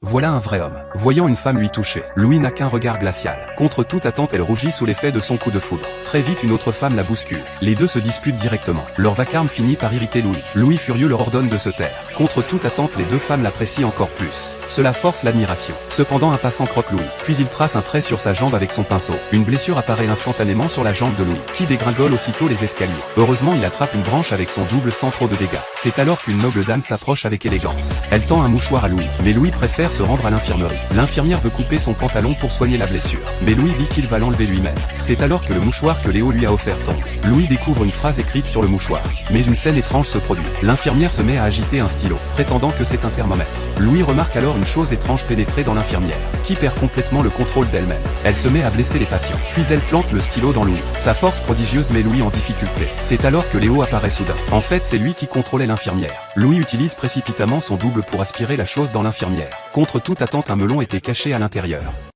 Voilà un vrai homme. Voyant une femme lui toucher, Louis n'a qu'un regard glacial. Contre toute attente, elle rougit sous l'effet de son coup de foudre. Très vite, une autre femme la bouscule. Les deux se disputent directement. Leur vacarme finit par irriter Louis. Louis furieux leur ordonne de se taire. Contre toute attente, les deux femmes l'apprécient encore plus. Cela force l'admiration. Cependant, un passant croque Louis. Puis il trace un trait sur sa jambe avec son pinceau. Une blessure apparaît instantanément sur la jambe de Louis, qui dégringole aussitôt les escaliers. Heureusement, il attrape une branche avec son double sans trop de dégâts. C'est alors qu'une noble dame s'approche avec élégance. Elle tend un mouchoir à Louis, mais Louis préfère se rendre à l'infirmerie. L'infirmière veut couper son pantalon pour soigner la blessure, mais Louis dit qu'il va l'enlever lui-même. C'est alors que le mouchoir que Léo lui a offert tombe. Louis découvre une phrase écrite sur le mouchoir, mais une scène étrange se produit. L'infirmière se met à agiter un stylo, prétendant que c'est un thermomètre. Louis remarque alors une chose étrange pénétrer dans l'infirmière, qui perd complètement le contrôle d'elle-même. Elle se met à blesser les patients, puis elle plante le stylo dans Louis. Sa force prodigieuse met Louis en difficulté. C'est alors que Léo apparaît soudain. En fait, c'est lui qui contrôlait l'infirmière. Louis utilise précipitamment son double pour aspirer la chose dans l'infirmière. Contre toute attente, un melon était caché à l'intérieur.